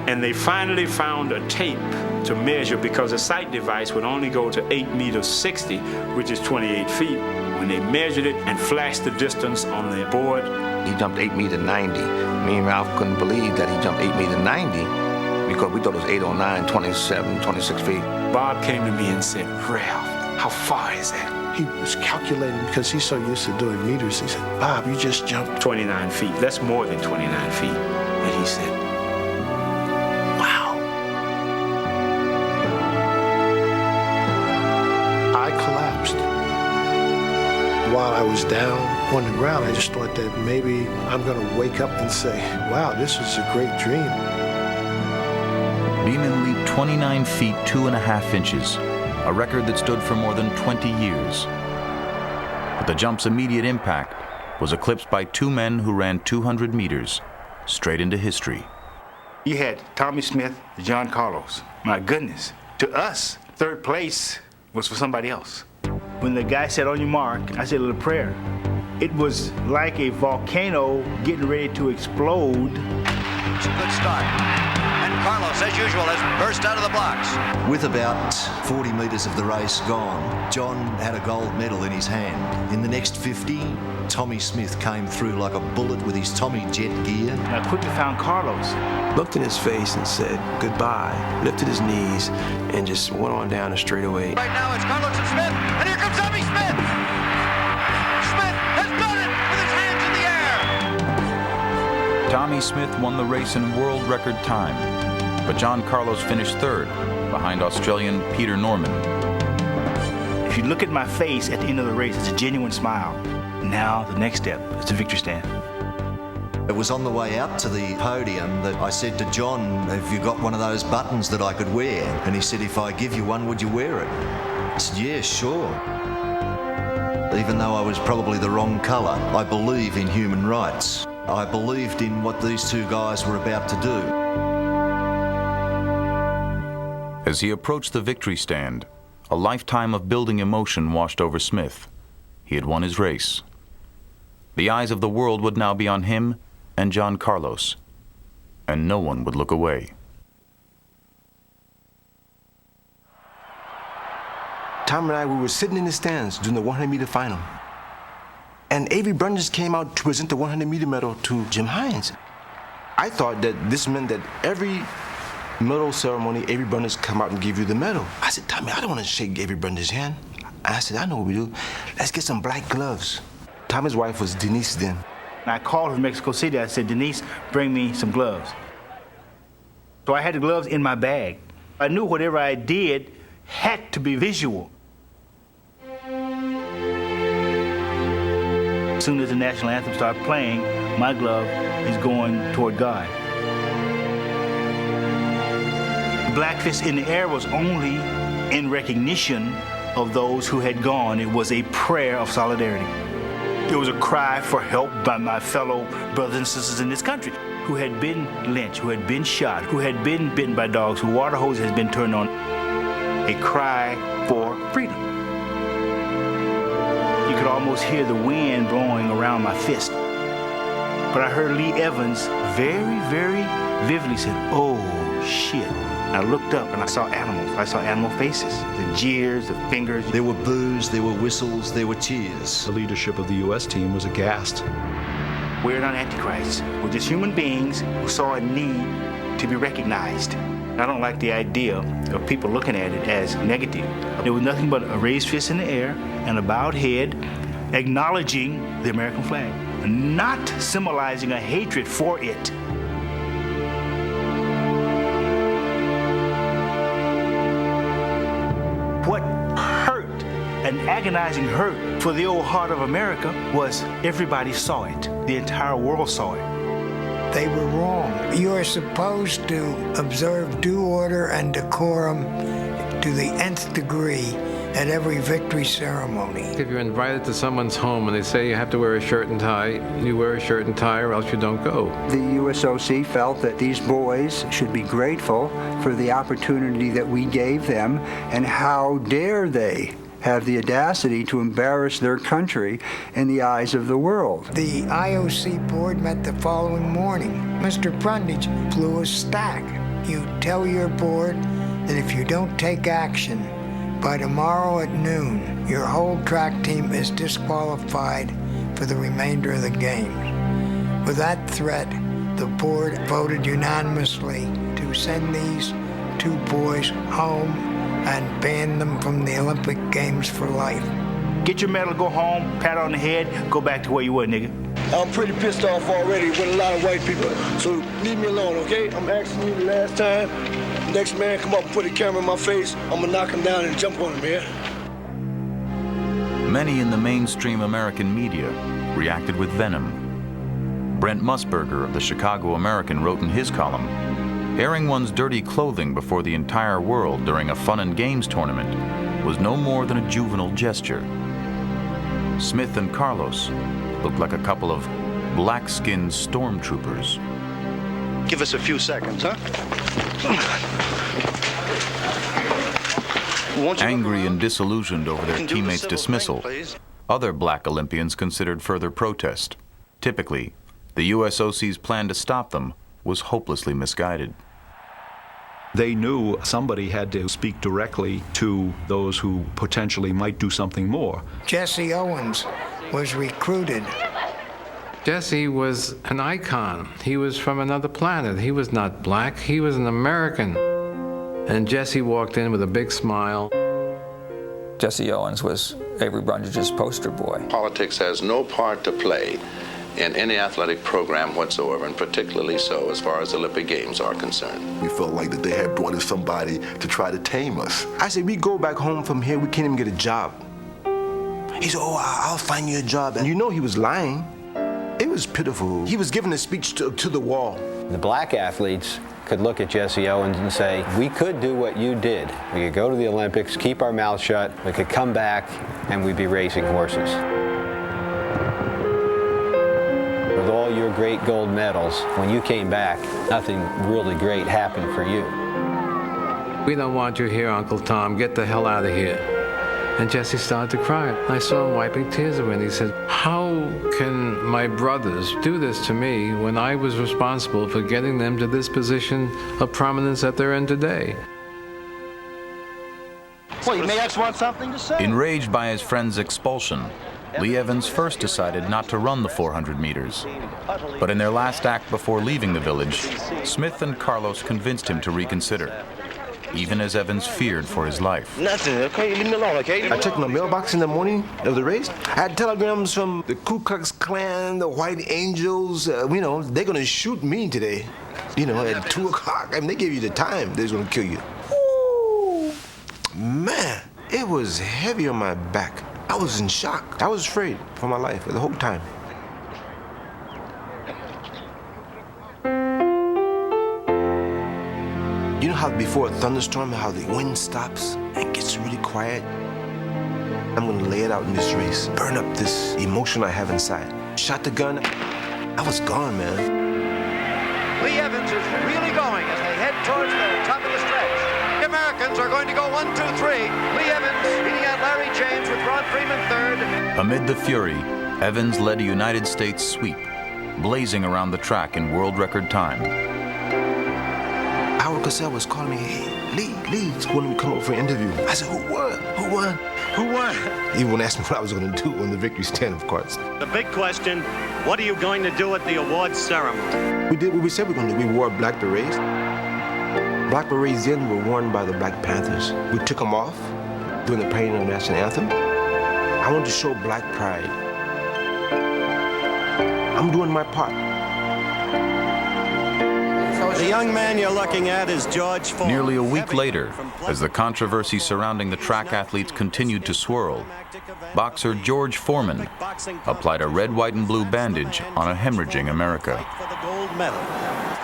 And they finally found a tape to measure, because a sight device would only go to 8 meters 60, which is 28 feet. When they measured it and flashed the distance on the board, He jumped 8 meter 90. Me and Ralph couldn't believe that he jumped 8 meter 90 because we thought it was 809, 27, 26 feet. Bob came to me and said, Ralph, how far is that? He was calculating because he's so used to doing meters. He said, Bob, you just jumped 29 feet. That's more than 29 feet. And he said, wow. I collapsed. While I was down on the ground, I just thought that maybe I'm going to wake up and say, wow, this was a great dream. Beeman leaped 29 feet 2.5 inches, a record that stood for more than 20 years. But the jump's immediate impact was eclipsed by 2 men who ran 200 meters straight into history. You had Tommy Smith, John Carlos. My goodness. To us, third place was for somebody else. When the guy said, on your mark, I said a little prayer. It was like a volcano getting ready to explode. It's a good start. And Carlos, as usual, has burst out of the blocks. With about 40 metres of the race gone, John had a gold medal in his hand. In the next 50, Tommy Smith came through like a bullet with his Tommy jet gear. And I quickly found Carlos. Looked in his face and said goodbye, lifted his knees, and just went on down the straightaway. Right now it's Carlos and Smith, and here comes Tommy Smith! Smith has done it with his hands in the air! Tommy Smith won the race in world record time, but John Carlos finished third, behind Australian Peter Norman. If you look at my face at the end of the race, it's a genuine smile. Now the next step is the victory stand. It was on the way out to the podium that I said to John, have you got one of those buttons that I could wear? And he said, if I give you one, would you wear it? I said, yeah, sure. Even though I was probably the wrong colour, I believe in human rights. I believed in what these 2 guys were about to do. As he approached the victory stand, a lifetime of building emotion washed over Smith. He had won his race. The eyes of the world would now be on him and John Carlos, and no one would look away. Tom and I, we were sitting in the stands during the 100-meter final. And Avery Brundage came out to present the 100-meter medal to Jim Hines. I thought that this meant that every medal ceremony, Avery Brundage come out and give you the medal. I said, Tommy, I don't want to shake Avery Brundage's hand. I said, I know what we do. Let's get some black gloves. Tommy's wife was Denise then. And I called her from Mexico City. I said, Denise, bring me some gloves. So I had the gloves in my bag. I knew whatever I did had to be visual. As soon as the national anthem started playing, my glove is going toward God. The black fist in the air was only in recognition of those who had gone. It was a prayer of solidarity. It was a cry for help by my fellow brothers and sisters in this country who had been lynched, who had been shot, who had been bitten by dogs, whose water hose has been turned on. A cry for freedom. You could almost hear the wind blowing around my fist. But I heard Lee Evans very, very vividly say, oh, shit. I looked up and I saw animals. I saw animal faces, the jeers, the fingers. There were boos, there were whistles, there were cheers. The leadership of the U.S. team was aghast. We're not antichrists. We're just human beings who saw a need to be recognized. I don't like the idea of people looking at it as negative. There was nothing but a raised fist in the air and a bowed head acknowledging the American flag, not symbolizing a hatred for it. What hurt, an agonizing hurt for the old heart of America, was everybody saw it. The entire world saw it. They were wrong. You are supposed to observe due order and decorum to the nth degree at every victory ceremony. If you're invited to someone's home and they say you have to wear a shirt and tie, you wear a shirt and tie or else you don't go. The USOC felt that these boys should be grateful for the opportunity that we gave them, and how dare they have the audacity to embarrass their country in the eyes of the world. The IOC board met the following morning. Mr. Brundage blew a stack. You tell your board that if you don't take action by tomorrow at noon, your whole track team is disqualified for the remainder of the game. With that threat, the board voted unanimously to send these two boys home and ban them from the Olympic Games for life. Get your medal, go home, pat on the head, go back to where you were, nigga. I'm pretty pissed off already with a lot of white people, so leave me alone, okay? I'm asking you the last time. Next man come up and put a camera in my face, I'm gonna knock him down and jump on him, yeah? Many in the mainstream American media reacted with venom. Brent Musburger of the Chicago American wrote in his column, "Airing one's dirty clothing before the entire world during a fun and games tournament was no more than a juvenile gesture." Smith and Carlos looked like a couple of black-skinned stormtroopers. Give us a few seconds, huh? Angry and disillusioned over their teammates' dismissal, other black Olympians considered further protest. Typically, the USOC's plan to stop them was hopelessly misguided. They knew somebody had to speak directly to those who potentially might do something more. Jesse Owens was recruited. Jesse was an icon. He was from another planet. He was not black. He was an American. And Jesse walked in with a big smile. Jesse Owens was Avery Brundage's poster boy. Politics has no part to play in any athletic program whatsoever, and particularly so as far as Olympic Games are concerned. We felt like that they had brought in somebody to try to tame us. I said, we go back home from here, we can't even get a job. He said, oh, I'll find you a job. And you know he was lying. It was pitiful. He was giving a speech to the wall. The black athletes could look at Jesse Owens and say, we could do what you did. We could go to the Olympics, keep our mouths shut, we could come back, and we'd be racing horses. With all your great gold medals, when you came back, nothing really great happened for you. We don't want you here, Uncle Tom. Get the hell out of here. And Jesse started to cry. I saw him wiping tears away, and he said, how can my brothers do this to me when I was responsible for getting them to this position of prominence that they're in today? Well, you may just want something to say. Enraged by his friend's expulsion, Lee Evans first decided not to run the 400 meters. But in their last act before leaving the village, Smith and Carlos convinced him to reconsider, even as Evans feared for his life. Nothing, okay? Leave me alone, okay? I checked my mailbox in the morning of the race. I had telegrams from the Ku Klux Klan, the White Angels. You know, they're going to shoot me today. You know, at 2 o'clock. I mean, they gave you the time. They're going to kill you. Ooh, man, it was heavy on my back. I was in shock. I was afraid for my life the whole time. You know how before a thunderstorm, how the wind stops and gets really quiet? I'm gonna lay it out in this race, burn up this emotion I have inside. Shot the gun, I was gone, man. Lee Evans is really going as they head towards the top of the stretch. The Americans are going to go 1, 2, 3. Lee Evans beating out Larry James with Ron Freeman third. Amid the fury, Evans led a United States sweep, blazing around the track in world record time. Howard Cosell was calling me, hey, Lee's wanted me to come over for an interview. I said, who won? Who won? Who won? He won't ask me what I was going to do on the victory stand, of course. The big question, what are you going to do at the awards ceremony? We did what we said we were going to do. We wore black berets. Black berets then were worn by the Black Panthers. We took them off during the playing of the national anthem. I wanted to show black pride. I'm doing my part. The young man you're looking at is George Foreman. Nearly a week later, as the controversy surrounding the track athletes continued to swirl, boxer George Foreman applied a red, white, and blue bandage on a hemorrhaging America.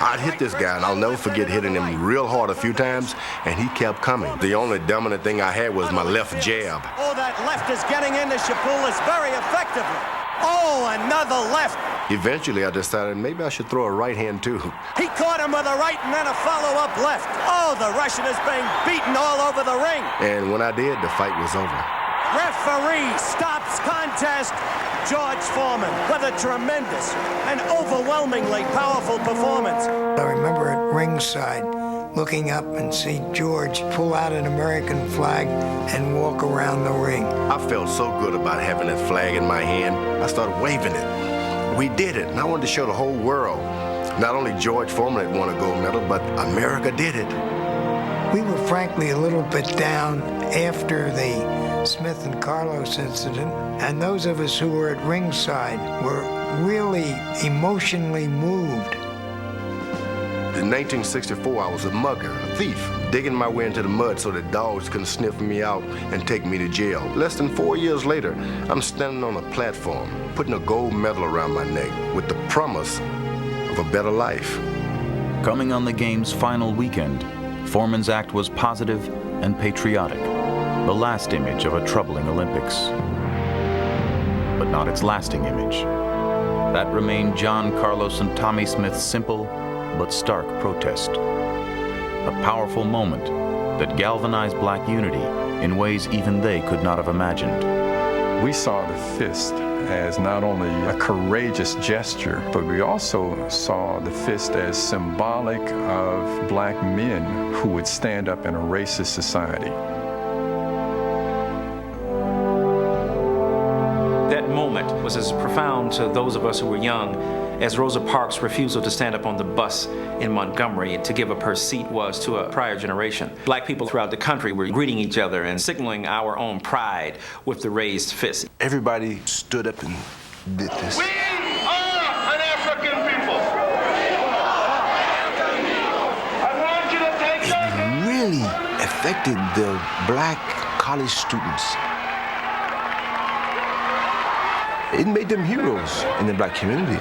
I'd hit this guy, and I'll never forget hitting him real hard a few times, and he kept coming. The only dominant thing I had was my left jab. Oh, that left is getting into Shapulis very effectively. Oh, another left. Eventually, I decided maybe I should throw a right hand, too. He caught him with a right and then a follow-up left. Oh, the Russian is being beaten all over the ring. And when I did, the fight was over. Referee stops contest. George Foreman with a tremendous and overwhelmingly powerful performance. I remember at ringside looking up and see George pull out an American flag and walk around the ring. I felt so good about having that flag in my hand. I started waving it. We did it, and I wanted to show the whole world. Not only George Foreman had won a gold medal, but America did it. We were frankly a little bit down after the Smith and Carlos incident, and those of us who were at ringside were really emotionally moved. In 1964, I was a mugger, a thief, digging my way into the mud so that dogs couldn't sniff me out and take me to jail. Less than 4 years later, I'm standing on a platform, putting a gold medal around my neck with the promise of a better life. Coming on the game's final weekend, Foreman's act was positive and patriotic, the last image of a troubling Olympics. But not its lasting image. That remained John Carlos and Tommy Smith's simple but stark protest. A powerful moment that galvanized black unity in ways even they could not have imagined. We saw the fist as not only a courageous gesture, but we also saw the fist as symbolic of black men who would stand up in a racist society. That moment was as profound to those of us who were young as Rosa Parks' refusal to stand up on the bus in Montgomery to give up her seat was to a prior generation. Black people throughout the country were greeting each other and signaling our own pride with the raised fist. Everybody stood up and did this. We are an African people. I want you to take It really affected the black college students. It made them heroes in the black community.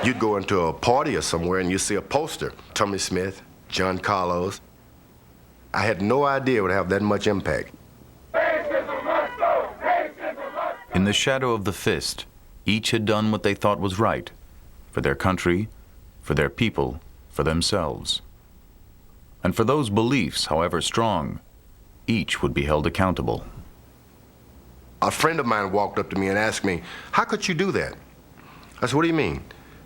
You'd go into a party or somewhere and you see a poster, Tommy Smith, John Carlos. I had no idea it would have that much impact. In the shadow of the fist, each had done what they thought was right, for their country, for their people, for themselves. And for those beliefs, however strong, each would be held accountable. A friend of mine walked up to me and asked me, "How could you do that?" I said, "What do you mean?"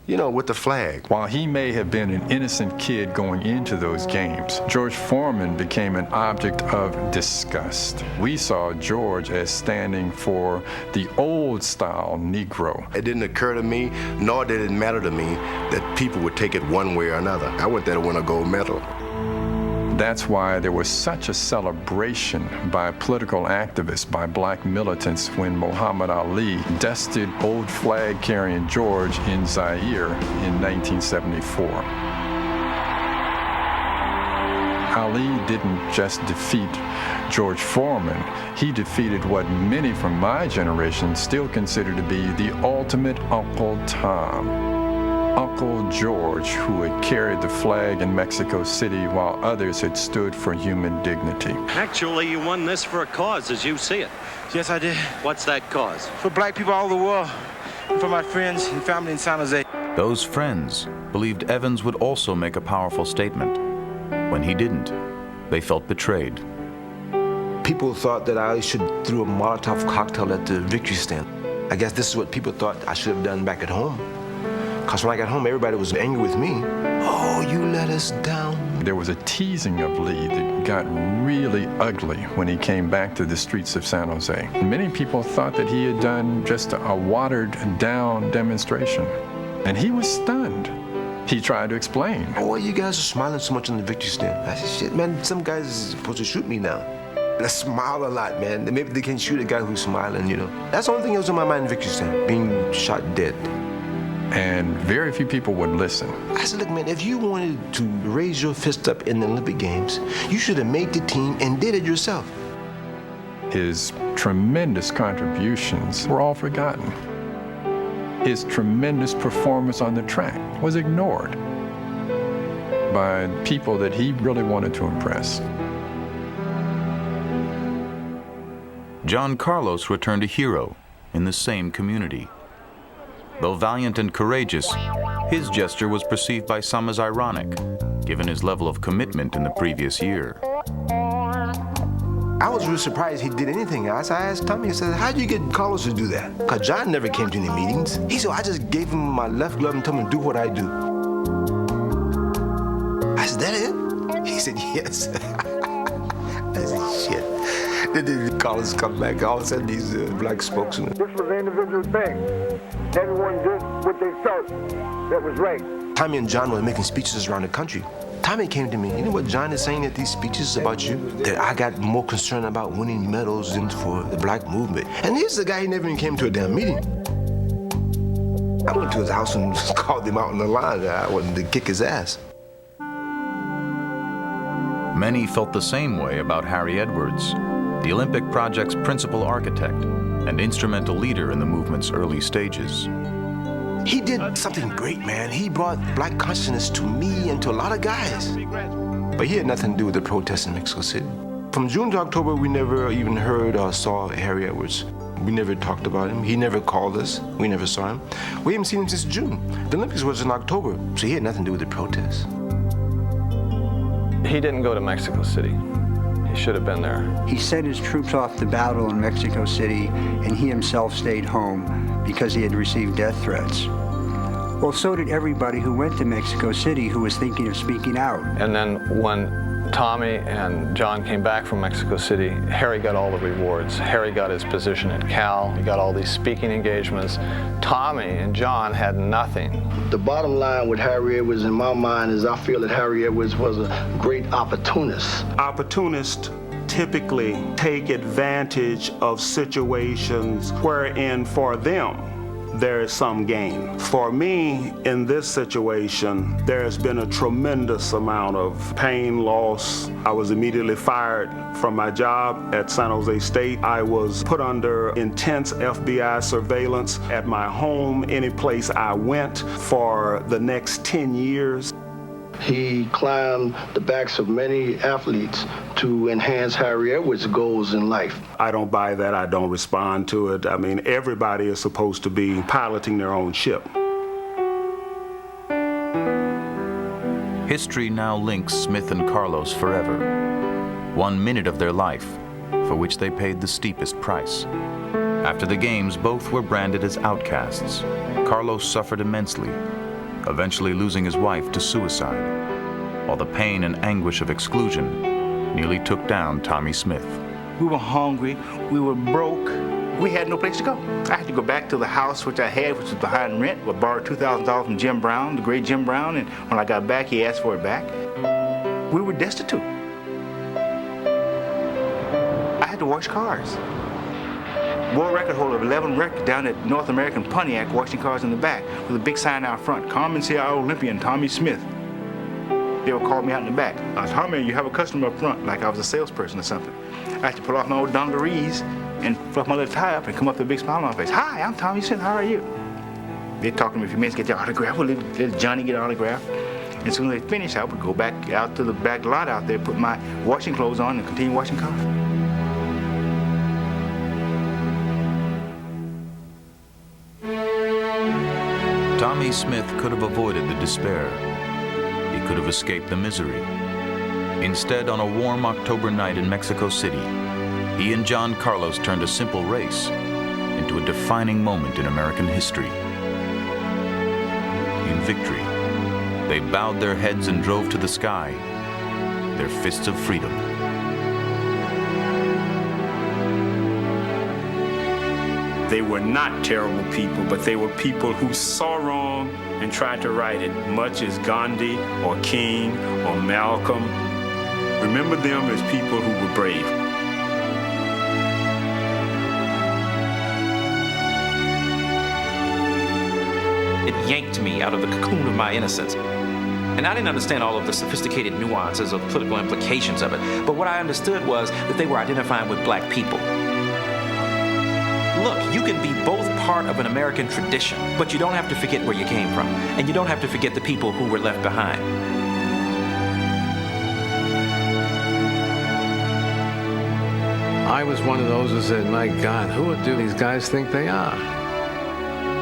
"You know, with the flag." While he may have been an innocent kid going into those games, George Foreman became an object of disgust. We saw George as standing for the old-style Negro. It didn't occur to me, nor did it matter to me, that people would take it one way or another. I went there to win a gold medal. That's why there was such a celebration by political activists, by black militants, when Muhammad Ali dusted old flag-carrying George in Zaire in 1974. Ali didn't just defeat George Foreman, he defeated what many from my generation still consider to be the ultimate Uncle Tom. Uncle George, who had carried the flag in Mexico City while others had stood for human dignity. Actually, you won this for a cause, as you see it. Yes, I did. What's that cause? For black people all over the world, and for my friends and family in San Jose. Those friends believed Evans would also make a powerful statement. When he didn't, they felt betrayed. People thought that I should throw a Molotov cocktail at the victory stand. I guess this is what people thought I should have done back at home. Because when I got home, everybody was angry with me. "Oh, you let us down." There was a teasing of Lee that got really ugly when he came back to the streets of San Jose. Many people thought that he had done just a watered-down demonstration, and he was stunned. He tried to explain. "Oh, you guys are smiling so much on the victory stand." I said, "Shit, man, some guys are supposed to shoot me now. They smile a lot, man. Maybe they can shoot a guy who's smiling, you know." That's the only thing that was on my mind in victory stand, being shot dead. and very few people would listen. I said, look, man, if you wanted to raise your fist up in the Olympic Games, you should have made the team and did it yourself. His tremendous contributions were all forgotten. His tremendous performance on the track was ignored by people that he really wanted to impress. John Carlos returned a hero in the same community. Though valiant and courageous, his gesture was perceived by some as ironic, given his level of commitment in the previous year. I was really surprised he did anything else. I asked Tommy, I said, how'd you get Carlos to do that? Because John never came to any meetings. He said, I just gave him my left glove and told him to do what I do. I said, that it? He said, yes. I said, shit. Then Carlos come back, all of a sudden he's a black spokesman. This was an individual thing. Everyone did what they felt that was right. Tommy and John were making speeches around the country. Tommy came to me, you know what John is saying at these speeches about you? That I got more concerned about winning medals than for the black movement. And here's the guy, he never even came to a damn meeting. I went to his house and called him out on the line. I wanted to kick his ass. Many felt the same way about Harry Edwards, the Olympic Project's principal architect and instrumental leader in the movement's early stages. He did something great, man. He brought black consciousness to me and to a lot of guys. But he had nothing to do with the protests in Mexico City. From June to October, we never even heard or saw Harry Edwards. We never talked about him. He never called us. We never saw him. We haven't seen him since June. The Olympics was in October, so he had nothing to do with the protests. He didn't go to Mexico City. He should have been there. He sent his troops off to battle in Mexico City, and he himself stayed home because he had received death threats. Well, so did everybody who went to Mexico City who was thinking of speaking out. And then when Tommy and John came back from Mexico City, Harry got all the rewards. Harry got his position at Cal. He got all these speaking engagements. Tommy and John had nothing. The bottom line with Harry Edwards in my mind is I feel that Harry Edwards was a great opportunist. Opportunists typically take advantage of situations wherein for them there is some gain. For me, in this situation, there has been a tremendous amount of pain, loss. I was immediately fired from my job at San Jose State. I was put under intense FBI surveillance at my home, any place I went, for the next 10 years. He climbed the backs of many athletes to enhance Harry Edwards' goals in life. I don't buy that. I don't respond to it. I mean, everybody is supposed to be piloting their own ship. History now links Smith and Carlos forever. 1 minute of their life, for which they paid the steepest price. After the games, both were branded as outcasts. Carlos suffered immensely, eventually losing his wife to suicide, while the pain and anguish of exclusion nearly took down Tommy Smith. We were hungry, we were broke, we had no place to go. I had to go back to the house which I had, which was behind rent. I borrowed $2,000 from Jim Brown, the great Jim Brown, and when I got back, he asked for it back. We were destitute. I had to wash cars. World record holder of 11 records down at North American Pontiac, washing cars in the back with a big sign out front, Carmen Sierra Olympian Tommy Smith. They would call me out in the back. I was, Tommy, you have a customer up front, like I was a salesperson or something. I had to pull off my old dungarees and fluff my little tie up and come up with a big smile on my face. Hi, I'm Tommy Smith, how are you? They talked to me a few minutes, get their autograph, little Johnny get an autograph. And as soon as they finished, I would go back out to the back lot out there, put my washing clothes on and continue washing cars. Tommy Smith could have avoided the despair. He could have escaped the misery. Instead, on a warm October night in Mexico City, he and John Carlos turned a simple race into a defining moment in American history. In victory, they bowed their heads and drove to the sky, their fists of freedom. They were not terrible people, but they were people who saw wrong and tried to right it, much as Gandhi or King or Malcolm. Remember them as people who were brave. It yanked me out of the cocoon of my innocence. And I didn't understand all of the sophisticated nuances of political implications of it, but what I understood was that they were identifying with black people. Look, you can be both part of an American tradition, but you don't have to forget where you came from, and you don't have to forget the people who were left behind. I was one of those who said, my God, who do these guys think they are?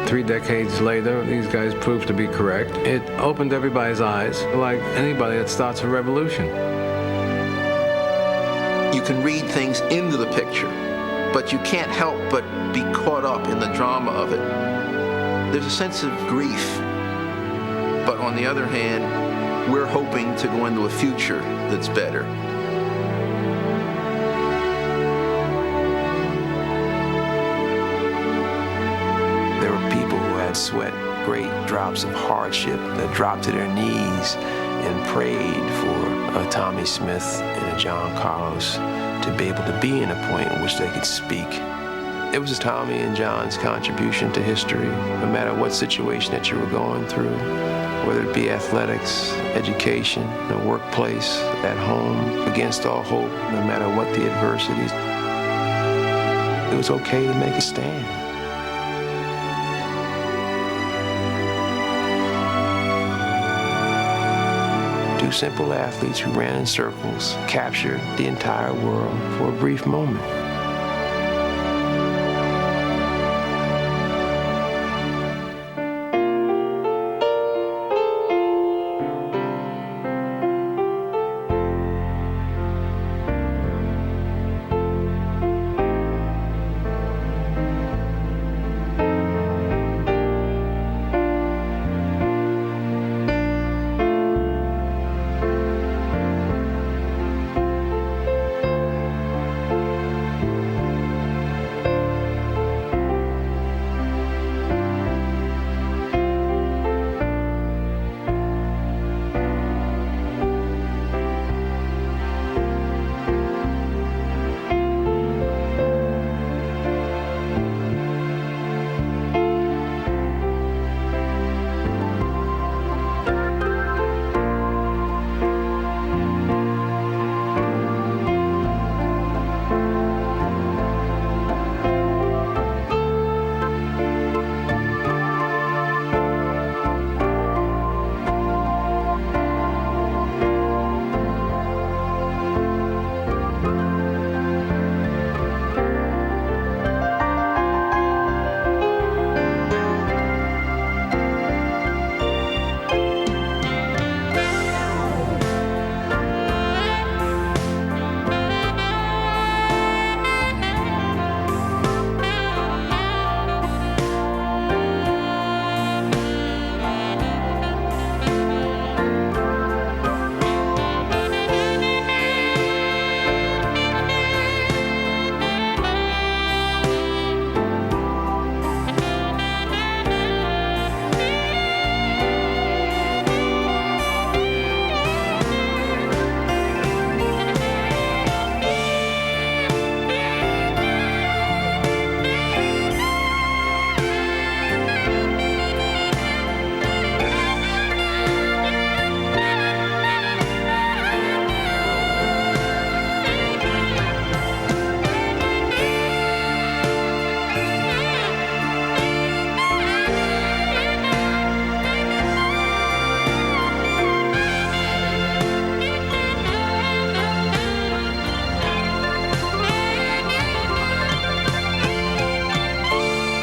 3 decades later, these guys proved to be correct. It opened everybody's eyes, like anybody that starts a revolution. You can read things into the picture, but you can't help but be caught up in the drama of it. There's a sense of grief, but on the other hand, we're hoping to go into a future that's better. There were people who had sweat great drops of hardship that dropped to their knees and prayed for a Tommy Smith and a John Carlos to be able to be in a point in which they could speak. It was Tommy and John's contribution to history, no matter what situation that you were going through, whether it be athletics, education, the workplace, at home, against all hope, no matter what the adversities. It was okay to make a stand. Two simple athletes who ran in circles captured the entire world for a brief moment.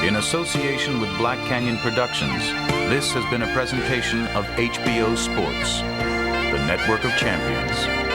In association with Black Canyon Productions, this has been a presentation of HBO Sports, the network of champions.